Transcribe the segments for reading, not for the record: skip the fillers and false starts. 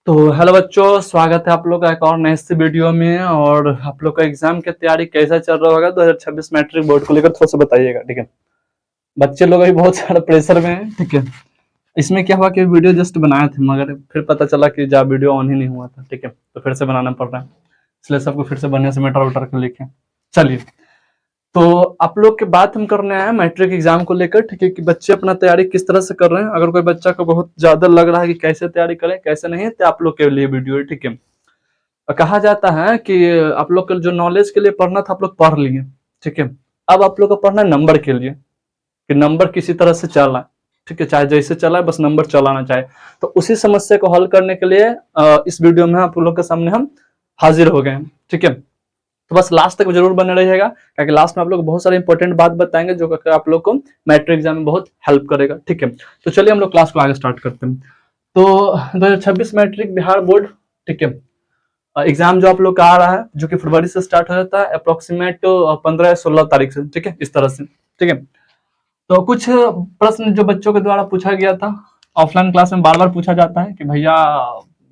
तो हेलो बच्चों, स्वागत है आप लोग का एक और नए से वीडियो में। और आप लोग का एग्जाम की तैयारी कैसा चल रहा होगा 2026 मैट्रिक बोर्ड को लेकर थोड़ा सा बताइएगा, ठीक है। बच्चे लोग अभी बहुत सारा प्रेशर में है, ठीक है। इसमें क्या हुआ कि वीडियो जस्ट बनाए थे मगर फिर पता चला कि जा वीडियो ऑन ही नहीं हुआ था, ठीक है। तो फिर से बनाना पड़ रहा है, इसलिए सबको फिर से बढ़िया से मेटर उटर के लिखे। चलिए, तो आप लोग के बात हम करने आए मैट्रिक एग्जाम को लेकर, ठीक है, कि बच्चे अपना तैयारी किस तरह से कर रहे हैं। अगर कोई बच्चा को बहुत ज्यादा लग रहा है कि कैसे तैयारी करें कैसे नहीं, तो आप लोग के लिए वीडियो है, ठीक है। कहा जाता है कि आप लोग को जो नॉलेज के लिए पढ़ना था आप लोग पढ़ लिए, ठीक है। अब आप लोग को पढ़ना है नंबर के लिए, कि नंबर किसी तरह से चला, ठीक है, चाहे जैसे चला है बस नंबर चलाना चाहे। तो उसी समस्या को हल करने के लिए इस वीडियो में आप लोग के सामने हम हाजिर हो गए हैं, ठीक है। तो बस लास्ट तक जरूर बने रहिएगा, क्योंकि लास्ट में आप लोग बहुत सारे इंपॉर्टेंट बात बताएंगे जो आप लोग को मैट्रिक एग्जाम में बहुत हेल्प करेगा, ठीक है। तो चलिए हम लोग क्लास को आगे स्टार्ट करते हैं। तो 2026 मैट्रिक बिहार बोर्ड, ठीक है, एग्जाम जो आप लोग का आ रहा है जो कि फरवरी से स्टार्ट हो जाता है अप्रोक्सीमेट 15 या 16 तारीख से, ठीक है, इस तरह से, ठीक है। तो कुछ प्रश्न जो बच्चों के द्वारा पूछा गया था ऑफलाइन क्लास में, बार बार पूछा जाता है कि भैया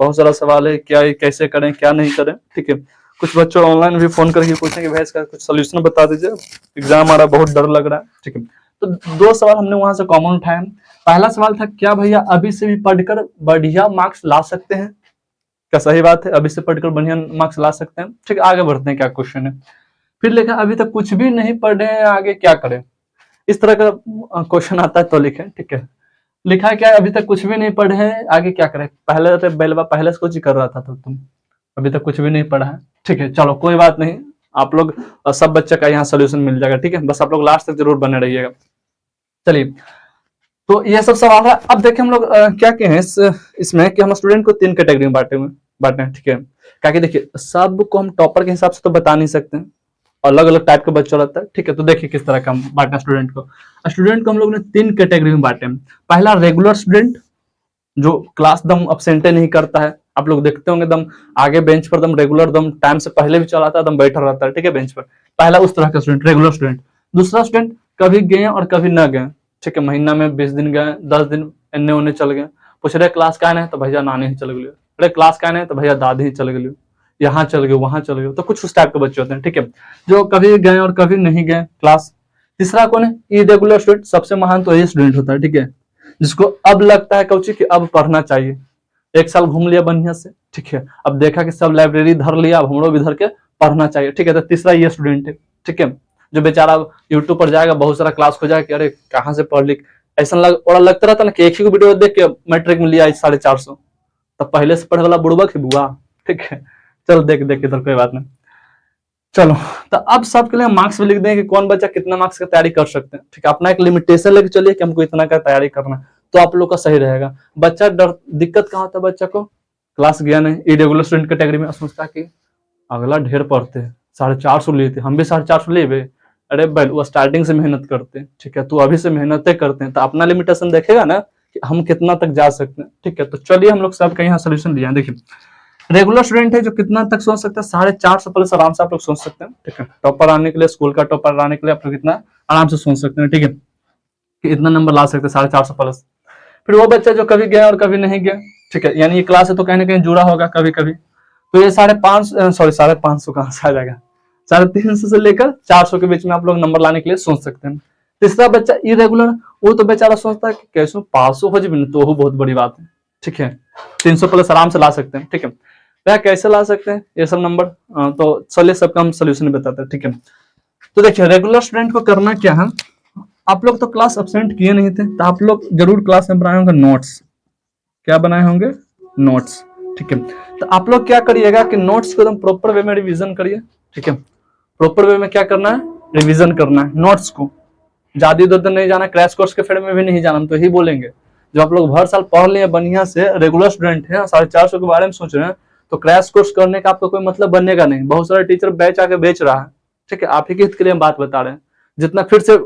बहुत सारा सवाल है, क्या ये कैसे करें क्या नहीं करें, ठीक है। कुछ बच्चों ऑनलाइन भी फोन करके पूछेंगे भाई इसका कुछ सोल्यूशन बता दीजिए, एग्जाम आ रहा है बहुत डर लग रहा है, ठीक है। तो दो सवाल हमने वहां से कॉमन उठाए। पहला सवाल था, क्या भैया अभी से भी पढ़कर बढ़िया मार्क्स ला सकते हैं? क्या सही बात है? अभी से पढ़कर बढ़िया मार्क्स ला सकते हैं, ठीक है। आगे बढ़ते हैं, क्या क्वेश्चन है। फिर लिखा, अभी तक कुछ भी नहीं पढ़े हैं, आगे क्या करें? इस तरह का क्वेश्चन आता है तो लिखे, ठीक है। लिखा है क्या, अभी तक कुछ भी नहीं पढ़े हैं, आगे क्या करें? पहले तो बेलवा पहले से कुछ ही कर रहा था तो तुम अभी तक कुछ भी नहीं पढ़ा है, ठीक है। चलो कोई बात नहीं, आप लोग सब बच्चे का यहाँ सोल्यूशन मिल जाएगा, ठीक है। बस आप लोग लास्ट तक जरूर बने रहिएगा। चलिए, तो ये सब सवाल है। अब देखिए हम लोग क्या क्या है इसमें कि हम स्टूडेंट को 3 कैटेगरी में बांटे हैं, ठीक है। क्या कि देखिए सबको हम टॉपर के हिसाब से तो बता नहीं सकते हैं, अलग अलग टाइप का बच्चा रहता है, ठीक है। तो देखिए किस तरह का हम बांटे स्टूडेंट को हम लोग ने 3 कैटेगरी में बांटे हैं। पहला रेगुलर स्टूडेंट, जो क्लास दम अपसेंटे नहीं करता है, आप लोग देखते होंगे दम आगे बेंच पर दम रेगुलर दम टाइम से पहले भी चलाता है, दम बैठा रहता है, ठीक है, बेंच पर। पहला उस तरह का स्टूडेंट रेगुलर स्टूडेंट। दूसरा स्टूडेंट कभी गए और कभी न गए, ठीक है, महीना में 20 दिन गए, 10 दिन एने ओने चल गए। पूछ रहे क्लास का है तो भैया नानी ही चल गए, अरे क्लास का है तो भैया दादी ही चल गए, यहाँ चल गए वहां चल गए। तो कुछ उस टाइप के बच्चे होते हैं, ठीक है, जो कभी गए और कभी नहीं गए क्लास। तीसरा कौन है? Irregular student. सबसे महान तो यही स्टूडेंट होता है, ठीक है, जिसको अब लगता है कौची कि अब पढ़ना चाहिए। एक साल घूम लिया बढ़िया से, ठीक है, अब देखा कि सब लाइब्रेरी धर लिया, अब हमरो भी धर के पढ़ना चाहिए, ठीक है। तो तीसरा ये स्टूडेंट है, ठीक है, जो बेचारा यूट्यूब पर जाएगा बहुत सारा क्लास हो जाएगा कि अरे कहाँ से पढ़ लिख, ऐसा और लगता रहता ना कि एक ही वीडियो देख के मैट्रिक में लिया 450, तब पहले से पढ़े वाला बुड़बक है बुआ, ठीक है। चलो देख देख इधर, कोई बात नहीं। चलो, तो अब सबके लिए मार्क्स भी लिख दें कि कौन बच्चा कितना मार्क्स का तैयारी कर सकते हैं, ठीक है। अपना एक लिमिटेशन लेके चलिए कि हमको इतना का तैयारी करना है, तो आप लोग का सही रहेगा। बच्चा डर दिक्कत कहाँ होता है बच्चा को, क्लास गया नहीं, इरेगुलर स्टूडेंट कैटेगरी में सोचता कि अगला ढेर पढ़ते हैं, 450 लिए थे, हम भी 450 ले। अरे भाई वो स्टार्टिंग से मेहनत करते हैं, ठीक है, तू अभी से मेहनतें करते हैं, तो अपना लिमिटेशन देखेगा ना कि हम कितना तक जा सकते हैं, ठीक है। तो चलिए हम लोग सबका यहाँ सोल्यूशन दिया। देखिए रेगुलर स्टूडेंट है जो कितना तक सोच सकता है, 450 प्लस आराम से आप लोग सोच सकते हैं, ठीक है। टॉपर आने के लिए, स्कूल का टॉपर आने के लिए आप लोग कितना आराम से सोच सकते हैं, ठीक है, कि इतना नंबर ला सकते हैं 450 प्लस। फिर वो बच्चा जो कभी गया और कभी नहीं गया, ठीक है, यानी ये क्लास है तो कहीं ना कहीं जुड़ा होगा कभी कभी, तो ये 550 कहाँ से आ जाएगा, 350 से लेकर 400 के बीच में आप लोग नंबर लाने के लिए सोच सकते हैं। तीसरा बच्चा इरेगुलर, वो तो बेचारा सोचता है कि कैसे 500 हो जाए तो वो बहुत बड़ी बात है, ठीक है, 300 प्लस आराम से ला सकते हैं, ठीक है। वह कैसे ला सकते हैं ये सब नंबर, तो चलिए सबका हम सोल्यूशन बताते हैं, ठीक है। तो देखिए रेगुलर स्टूडेंट को करना क्या है, आप लोग तो क्लास अब्सेंट किए नहीं थे, तो आप लोग जरूर क्लास में बनाए होंगे नोट्स। क्या बनाए होंगे? नोट्स, ठीक है। तो आप लोग क्या करिएगा कि नोट्स को एकदम प्रॉपर वे में रिवीजन करिए, ठीक है। प्रॉपर वे में क्या करना है? रिवीजन करना है नोट्स को। ज्यादा इधर उधर नहीं जाना, क्रैश कोर्स के फेड़ में भी नहीं जाना, हम तो यही बोलेंगे। जब आप लोग हर साल पढ़ लिए बढ़िया से, रेगुलर स्टूडेंट है, 450 के बारे में सोच रहे हैं, तो क्रैश कोर्स करने का आपको कोई मतलब बनेगा नहीं। बहुत सारे टीचर बैच आके बेच रहा है, ठीक है, आप ही के हित के लिए हम बात बता रहे हैं। जितना फिर से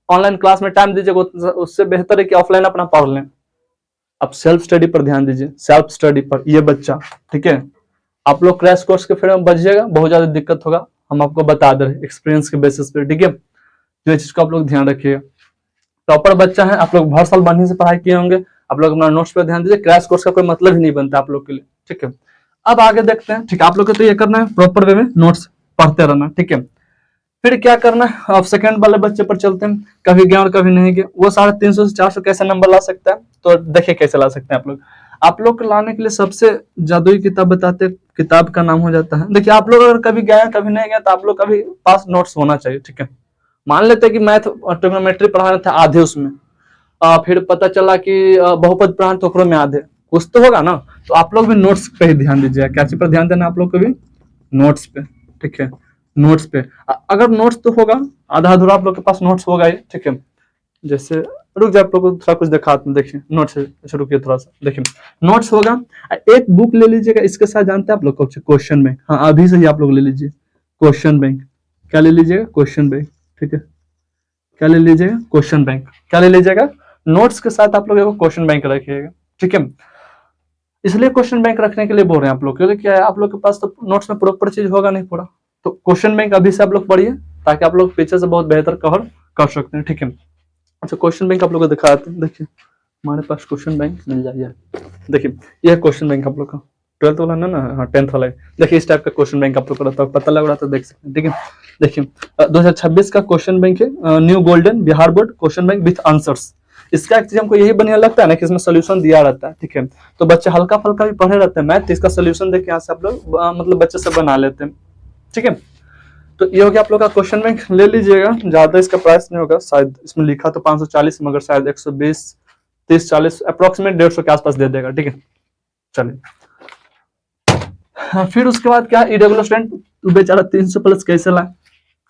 ऑनलाइन क्लास में टाइम दीजिएगा उससे बेहतर है कि ऑफलाइन अपना पढ़ लें। अब सेल्फ स्टडी पर ध्यान दीजिए, सेल्फ स्टडी पर ये बच्चा, ठीक है। आप लोग क्रैश कोर्स के फेर में बच जाएगा, बहुत ज्यादा दिक्कत होगा, हम आपको बता दे रहे एक्सपीरियंस के बेसिस पे, ठीक है। तो ये चीज को आप लोग ध्यान रखिएगा। टॉपर बच्चा है, आप लोग हर साल बढ़िया से पढ़ाई किए होंगे, आप लोग अपना नोट्स पर ध्यान दीजिए। क्रैश कोर्स का कोई मतलब ही नहीं बनता आप लोग के लिए, ठीक है। अब आगे देखते हैं, ठीक है। आप लोग को तो ये करना है, प्रॉपर वे में नोट्स पढ़ते रहना, ठीक है। फिर क्या करना है, अब सेकंड वाले बच्चे पर चलते हैं। कभी गए और कभी नहीं गए, वो 350 से 400 कैसे नंबर ला सकता है, तो देखिए कैसे ला सकते हैं आप लोग। आप लोग को लाने के लिए सबसे जादुई किताब बताते हैं, किताब का नाम हो जाता है, देखिए आप लोग अगर कभी गए कभी नहीं गए तो आप लोग कभी पास नोट्स होना चाहिए, ठीक है। मान लेते हैं कि मैथ ट्रिग्नोमेट्री पढ़ा रहे थे आधे उसमें, फिर पता चला कि बहुपद पढ़ा तो में आधे, कुछ तो होगा ना। तो आप लोग भी नोट्स पे ही ध्यान दीजिए, क्या चीज पर ध्यान देना आप लोग को भी, नोट्स पे, ठीक है। नोट्स पे अगर नोट्स तो होगा, आधा अधूरा आप लोग के पास नोट्स होगा ही, ठीक है। जैसे रुक जाए, आप लोग को थोड़ा कुछ दिखा, देखिए नोट्स से रुकिए थोड़ा सा, देखिए नोट्स होगा। एक बुक ले लीजिएगा, इसके साथ जानते हैं आप लोग क्वेश्चन बैंक, हाँ अभी से ही आप लोग ले लीजिए क्वेश्चन बैंक। क्या ले लीजिएगा, क्वेश्चन बैंक, ठीक है। क्या ले लीजिएगा, क्वेश्चन बैंक। क्या ले लीजिएगा, नोट्स के साथ आप लोग क्वेश्चन बैंक रखिएगा, ठीक है। इसलिए क्वेश्चन बैंक रखने के लिए बोल रहे हैं आप लोग, क्योंकि क्या है, आप लोग के पास तो नोट्स में प्रॉपर चीज होगा नहीं पूरा, तो क्वेश्चन बैंक अभी से आप लोग पढ़िए, ताकि आप लोग पीछे से बहुत बेहतर कवर कर सकते हैं, ठीक है। अच्छा, क्वेश्चन बैंक आप लोग को दिखाते हैं, देखिए हमारे पास क्वेश्चन बैंक मिल जाइए, देखिए यह क्वेश्चन बैंक आप लोग का 12th वाला ना, हाँ 10th वाला है। देखिए इस टाइप का क्वेश्चन बैंक आप लोग को रहता है, पता लग रहा तो देख सकते हैं, ठीक है। देखिए 2026 का क्वेश्चन बैंक है, new golden Bihar board question bank with answers. इसका एक चीज हमको यही बढ़िया लगता है ना, कि इसमें सोल्यूशन दिया रहता है, ठीक है। तो बच्चे हल्का फल्का भी पढ़े रहते हैं मैथ, इसका सोल्यूशन देख के यहाँ से आप लोग मतलब बच्चे से बना लेते हैं, ठीक है। तो ये हो गया आप लोग का क्वेश्चन बैंक, ले लीजिएगा, ज्यादा इसका प्राइस नहीं होगा, शायद इसमें लिखा तो 540, मगर शायद 120 30 40 अप्रोक्सीमेट 150 के आसपास दे देगा, ठीक है। चलिए फिर उसके बाद क्या, इरेगुलर स्टूडेंट बेचारा 300 प्लस कैसे लाए,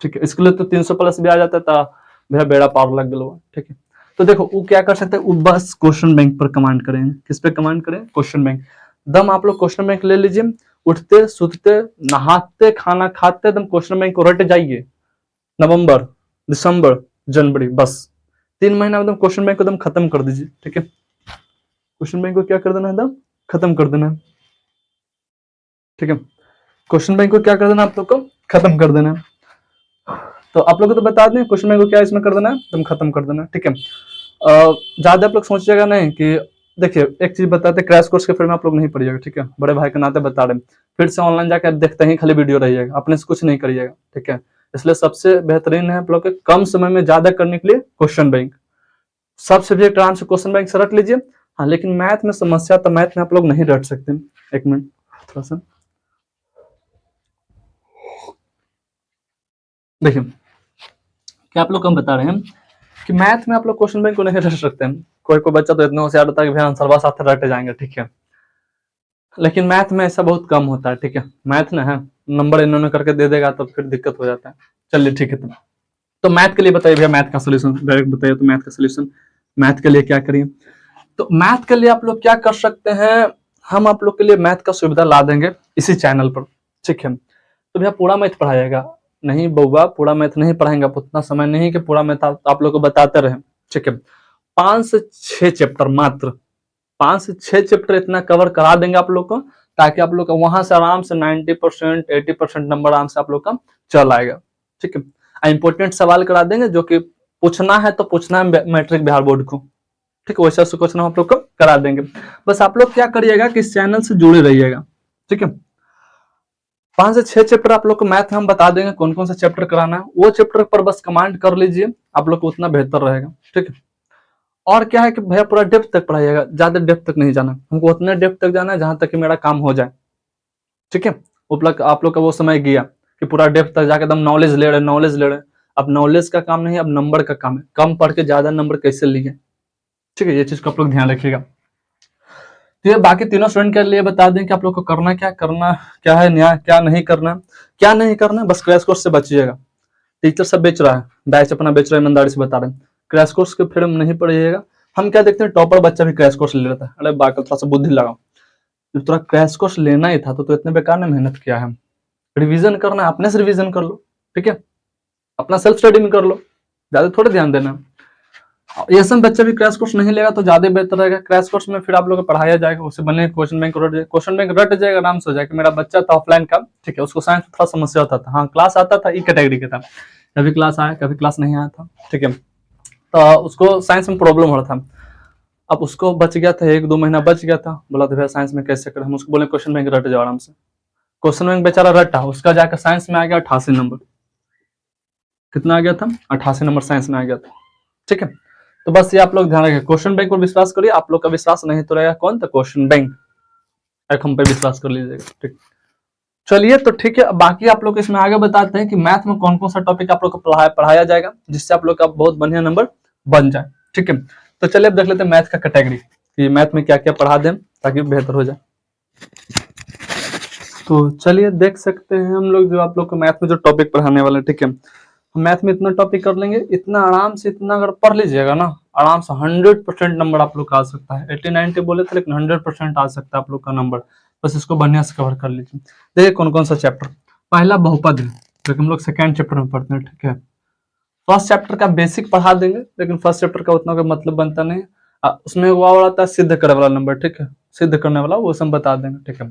ठीक है। इसके लिए तो 300 प्लस भी आ जाता था, भैया बेड़ा पार लग गया, ठीक है। तो देखो वो क्या कर सकते हैं, वो बस क्वेश्चन बैंक पर कमांड करें, किस पे कमांड करें, क्वेश्चन बैंक। दम आप लोग क्वेश्चन बैंक ले लीजिए, उठते सुतते नहाते खाना खाते दम क्वेश्चन बैंक को रट जाइए, नवंबर दिसंबर जनवरी, बस 3 महीना में क्वेश्चन बैंक को एकदम खत्म कर दीजिए, ठीक है। क्वेश्चन बैंक को क्या कर देना है, एकदम खत्म कर देना है, ठीक है। क्वेश्चन बैंक को क्या कर देना, आप लोग को खत्म कर देना है। तो आप लोग को तो बता दें क्वेश्चन बैंक को क्या इसमें कर देना है, एकदम खत्म कर देना, ठीक है। ज्यादा आप लोग सोचिएगा नहीं कि, देखिए एक चीज बताते, क्रैश कोर्स के फिर में आप लोग नहीं पढ़िएगा, ठीक है। बड़े भाई के नाते बता रहे हैं, फिर से ऑनलाइन जाकर देखते ही खाली वीडियो रहिएगा, अपने से कुछ नहीं करिएगा, ठीक है। इसलिए सबसे बेहतरीन है आप लोग के कम समय में ज्यादा करने के लिए क्वेश्चन बैंक। सब सब्जेक्ट आराम से क्वेश्चन बैंक से रट लीजिए, हाँ लेकिन मैथ में समस्या, तो मैथ में आप लोग नहीं रट सकते। एक मिनट थोड़ा सा देखिए, क्या आप लोग हम बता रहे हैं कि मैथ में आप लोग क्वेश्चन बैंक को नहीं रट सकते हैं। कोई कोई बच्चा तो इतना होशियार होता है कि भैया आंसर बस साथ रटे जाएंगे, ठीक है। लेकिन मैथ में ऐसा बहुत कम होता है, ठीक है। मैथ ना है नंबर इन्होंने करके दे देगा तो फिर दिक्कत हो जाता है। चलिए ठीक है, तो मैथ के लिए बताइए भैया, मैथ का सोल्यूशन डायरेक्ट बताइए, तो मैथ का सोल्यूशन, मैथ के लिए क्या करिए। तो मैथ के लिए आप लोग क्या कर सकते हैं, हम आप लोग के लिए मैथ का सुविधा ला देंगे इसी चैनल पर, ठीक है। तो भैया पूरा मैथ पढ़ाइएगा, नहीं बउआ पूरा मैथ नहीं पढ़ाएंगे, आप उतना समय नहीं कि पूरा मैथ आप लोग को बताते रहे, ठीक है। 5 से 6 चैप्टर मात्र, 5 से 6 चैप्टर इतना कवर करा देंगे आप लोग को, ताकि आप लोग का वहां से आराम से 90% 80% नंबर आराम से आप लोग का चल आएगा, ठीक है। इंपोर्टेंट सवाल करा देंगे, जो कि पूछना है तो पूछना है मैट्रिक बिहार बोर्ड को, ठीक है। वैसा क्वेश्चन आप लोग को करा देंगे। बस आप लोग क्या करिएगा कि इस चैनल से जुड़े रहिएगा, ठीक है। 5 से 6 चैप्टर आप लोग को मैथ हम बता देंगे कौन कौन सा चैप्टर कराना है, वो चैप्टर पर बस कमांड कर लीजिए, आप लोग को उतना बेहतर रहेगा, ठीक है। और क्या है कि भैया पूरा डेप्थ तक पढ़ाइएगा, ज्यादा डेप्थ तक नहीं जाना, हमको उतने डेप्थ तक जाना है जहां तक कि मेरा काम हो जाए, ठीक है। उपलब्ध आप लोग का वो समय गया कि पूरा डेप्थ तक जाकर एकदम नॉलेज ले रहे, नॉलेज ले रहे। अब नॉलेज का काम नहीं, अब नंबर का काम है, कम पढ़ के ज्यादा नंबर कैसे लिए, ठीक है। ये चीज को आप लोग ध्यान रखिएगा। तो ये बाकी तीनों स्टूडेंट के लिए बता दें कि आप लोग को करना क्या है, न्याय क्या नहीं करना, क्या नहीं करना, बस क्रैश कोर्स से बचिएगा। टीचर सब बेच रहा है, बैच अपना बेच रहा है, ईमानदारी से बता रहे हैं, क्रैश कोर्स के फिर नहीं पढ़िएगा। हम क्या देखते हैं, टॉपर बच्चा भी क्रैश कोर्स ले लेता है, अरे बाकल थोड़ा सा बुद्धि लगाओ, जब थोड़ा क्रैश कोर्स लेना ही था तो इतने बेकार ने मेहनत किया है। रिवीजन करना है, अपने से रिवीजन कर लो, ठीक है। अपना सेल्फ स्टडी में कर लो, ज्यादा थोड़े ध्यान देना। ये सब बच्चा भी क्रैश कोर्स नहीं लेगा तो ज्यादा बेहतर रहेगा। क्रैश कोर्स में फिर आप लोग को पढ़ाया जाएगा, उसे बने क्वेश्चन बैंक रट जाएगा, क्वेश्चन बैंक रट जाएगा, आराम से हो जाएगा। मेरा बच्चा था ऑफलाइन का, ठीक है, उसको साइंस में थोड़ा समस्या होता था, हाँ क्लास आता था, ई कैटेगरी का था, कभी क्लास आया कभी क्लास नहीं आया था, ठीक है। तो उसको साइंस में प्रॉब्लम हो रहा था, अब उसको बच गया था, 1-2 महीना बच गया था, बोला तो भैया साइंस में कैसे करें, हम उसको बोले क्वेश्चन बैंक रट जाओ आराम से। क्वेश्चन बैंक बेचारा रटा, उसका जाकर साइंस में आ गया 88 नंबर। कितना आ गया था? 88 नंबर साइंस में आ गया था। ठीक है, तो बस ये आप लोग ध्यान रखिए, क्वेश्चन बैंक पर विश्वास करिए, आप लोग का विश्वास नहीं तो रहेगा कौन? तो क्वेश्चन बैंक, हम पे विश्वास कर लीजिएगा। ठीक, चलिए तो ठीक है, बाकी आप लोग इसमें आगे बताते हैं कि मैथ में कौन कौन सा टॉपिक आप लोग को पढ़ाया जाएगा जिससे आप लोग का बहुत बढ़िया नंबर बन जाए। ठीक है, तो चलिए अब देख लेते हैं मैथ का कैटेगरी कि मैथ में क्या क्या पढ़ा दें ताकि बेहतर हो जाए। तो चलिए देख सकते हैं हम लोग जो आप लोग को मैथ में जो टॉपिक पढ़ाने वाले हैं। ठीक है, हम मैथ में इतना टॉपिक कर लेंगे, इतना आराम से, इतना अगर पढ़ लीजिएगा ना आराम से 100% नंबर आप लोग का आ सकता है। 80-90 बोले थे लेकिन 100% आ सकता है आप लोग का नंबर, बस इसको बढ़िया से कवर कर लीजिए। देखिए कौन कौन सा चैप्टर, पहला बहुपद है जो कि हम लोग सेकेंड चैप्टर में पढ़ते हैं। ठीक है, फर्स्ट चैप्टर का बेसिक पढ़ा देंगे लेकिन फर्स्ट चैप्टर का उतना कोई मतलब बनता नहीं, उसमें वो वाला आता है सिद्ध करने वाला नंबर। ठीक है, सिद्ध करने वाला वो सब बता देंगे। ठीक है,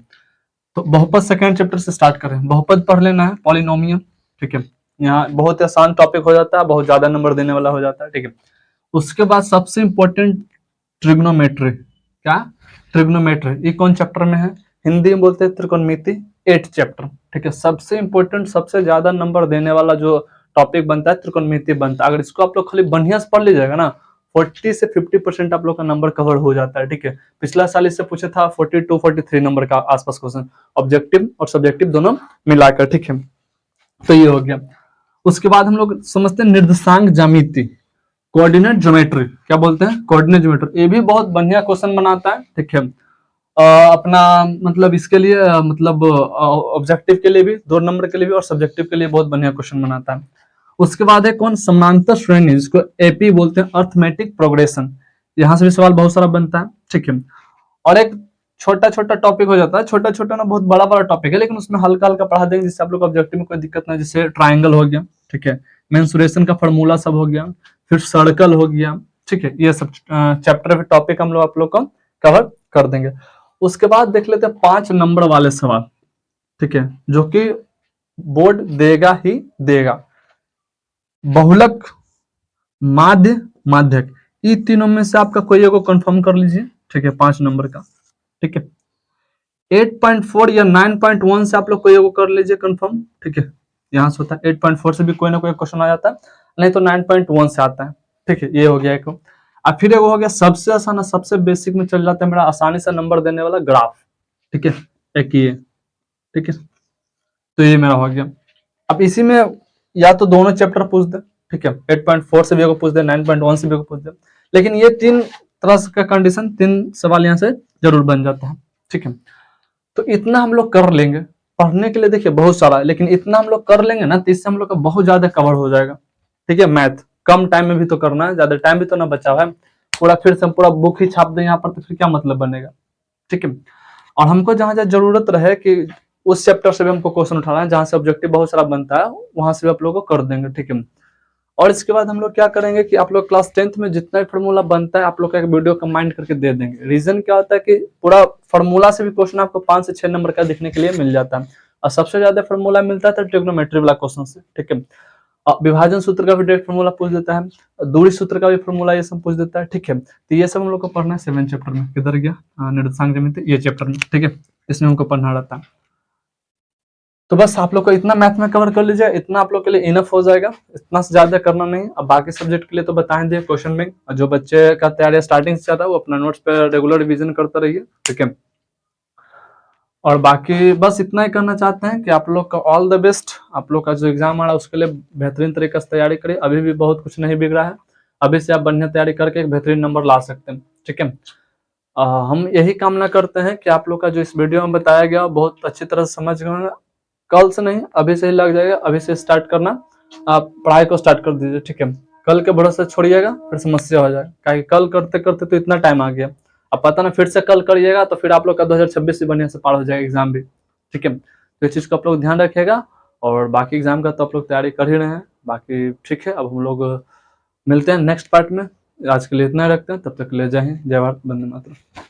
तो बहुपद सेकेंड चैप्टर से स्टार्ट करें, बहुपद पढ़ लेना है, पॉलिनोमियल। ठीक है, यहाँ बहुत आसान टॉपिक हो जाता है, बहुत ज्यादा नंबर देने वाला हो जाता है। ठीक है, उसके बाद सबसे इंपॉर्टेंट ट्रिग्नोमेट्री। क्या? ट्रिग्नोमेट्री, ये कौन चैप्टर में है? हिंदी में बोलते हैं त्रिकोणमिति, 8th चैप्टर। ठीक है, सबसे इंपॉर्टेंट, सबसे ज्यादा नंबर देने वाला जो टॉपिक बनता है त्रिकोणमिति बनता है। अगर इसको आप लोग खाली बढ़िया से पढ़ लीजिएगा ना 40 से 50% आप लोग का नंबर कवर हो जाता है। ठीक है, पिछला साल इससे पूछा था 42-43 नंबर का आसपास क्वेश्चन, ऑब्जेक्टिव और सब्जेक्टिव दोनों मिलाकर। ठीक है, तो ये हो गया। उसके बाद हम लोग समझते हैं निर्देशांक ज्यामिति, कोऑर्डिनेट ज्योमेट्री। क्या बोलते हैं? Coordinate geometry. ये भी बहुत बढ़िया क्वेश्चन बनाता है। ठीक है, अपना मतलब इसके लिए मतलब ऑब्जेक्टिव के लिए भी 2 नंबर के लिए भी और सब्जेक्टिव के लिए बहुत बढ़िया क्वेश्चन बनाता है। उसके बाद है कौन? समांतर श्रेणी, जिसको एपी बोलते हैं, अर्थमेटिक प्रोग्रेशन। यहाँ से भी सवाल बहुत सारा बनता है। ठीक है, और एक छोटा छोटा टॉपिक हो जाता है, छोटा छोटा ना बहुत बड़ा बड़ा टॉपिक है लेकिन उसमें हल्का हल्का पढ़ा देंगे जिससे आप लोग ऑब्जेक्टिव में कोई दिक्कत ना, जैसे ट्राइंगल हो गया। ठीक है, मेंसुरेशन का फॉर्मूला सब हो गया, फिर सर्कल हो गया। ठीक है, ये सब चैप्टर टॉपिक हम लोग आप लोग को कवर कर देंगे। उसके बाद देख लेते हैं 5 नंबर वाले सवाल। ठीक है, जो कि बोर्ड देगा ही देगा, बहुलक, माध्य, माध्यक, ये तीनों में से आपका कोई एगो कंफर्म कर लीजिए। ठीक है, 5 नंबर का। ठीक है, 8.4 या 9.1 से आप लोग कोई एगो कर लीजिए कंफर्म। ठीक है, यहाँ से होता है 8.4 से भी कोई ना कोई क्वेश्चन आ जाता है, नहीं तो 9.1 से आता है। ठीक है, ये हो गया एक। अब फिर एगो हो गया सबसे आसान, सबसे बेसिक में चल जाता है मेरा, आसानी से नंबर देने वाला ग्राफ। ठीक है, एक ये। ठीक है, तो ये मेरा हो गया। अब इसी में या तो दोनों चैप्टर पूछ दे। ठीक है, 8.4 से भी एगो पूछ दे, 9.1 से भी एगो पूछ दे, लेकिन ये 3 तरह का कंडीशन, 3 सवाल यहाँ से जरूर बन जाता है। ठीक है, तो इतना हम लोग कर लेंगे। पढ़ने के लिए देखिए बहुत सारा है लेकिन इतना हम लोग कर लेंगे ना तो इससे हम लोग का बहुत ज्यादा कवर हो जाएगा। ठीक है, मैथ कम टाइम में भी तो करना है, ज्यादा टाइम भी तो ना बचा हुआ है, पूरा फिर से हम पूरा बुक ही छाप दें यहाँ पर तो फिर क्या मतलब बनेगा। ठीक है, और हमको जहां जहां जरूरत रहे कि उस चैप्टर से भी हमको क्वेश्चन उठाना है, जहां से ऑब्जेक्टिव बहुत सारा बनता है वहां से भी आप लोगों को कर देंगे। ठीक है, और इसके बाद हम लोग क्या करेंगे कि आप लोग क्लास 10th में जितना भी फॉर्मूला बनता है आप लोग का एक वीडियो कंबाइंड करके दे देंगे। रीजन क्या होता है कि पूरा फॉर्मूला से भी क्वेश्चन आपको 5 से 6 नंबर का देखने के लिए मिल जाता है, और सबसे ज्यादा फॉर्मूला मिलता है ट्रिग्नोमेट्री वाला क्वेश्चन से। ठीक है, विभाजन सूत्र का भी डायरेक्ट फॉर्मूला पूछ देता है, दूरी सूत्र का भी फॉर्मूला ये सब पूछ देता है। ठीक है, तो ये सब हम लोग को पढ़ना है 7th चैप्टर में। किधर गया? निर्देशांक ज्यामिति, ये चैप्टर में। ठीक है, इसमें हमको पढ़ना रहता है। तो बस आप लोग को इतना मैथ में कवर कर लीजिए, इतना आप लोग के लिए इनफ हो जाएगा, इतना से ज्यादा करना नहीं। अब बाकी सब्जेक्ट के लिए तो बताएं दिए क्वेश्चन में, जो बच्चे का तैयारी स्टार्टिंग से ज्यादा वो अपना नोट्स पे रेगुलर रिवीजन करते रहिए। ठीक है, और बाकी बस इतना ही करना चाहते हैं कि आप लोग का ऑल द बेस्ट। आप लोग का जो एग्जाम आ रहा है उसके लिए बेहतरीन तरीके से तैयारी करिए, अभी भी बहुत कुछ नहीं बिगड़ा है, अभी से आप बढ़िया तैयारी करके एक बेहतरीन नंबर ला सकते हैं। ठीक है, हम यही कामना करते हैं कि आप लोग का जो इस वीडियो में बताया गया बहुत अच्छी तरह से समझ गए। कल से नहीं, अभी से ही लग जाएगा, अभी से स्टार्ट करना, आप पढ़ाई को स्टार्ट कर दीजिए। ठीक है, कल के भरोसे छोड़िएगा फिर समस्या हो जाएगा, क्योंकि कल करते करते तो इतना टाइम आ गया, अब पता ना फिर से कल करिएगा तो फिर आप लोग का 2026 से बढ़िया से पार हो जाएगा एग्जाम भी। ठीक है, तो इस चीज को आप लोग ध्यान रखिएगा, और बाकी एग्जाम का तो आप लोग तैयारी कर ही रहे हैं। बाकी ठीक है, अब हम लोग मिलते हैं नेक्स्ट पार्ट में, आज के लिए इतना रखते हैं, तब तक ले जय हिंद, जय भारत, वंदे मातरम।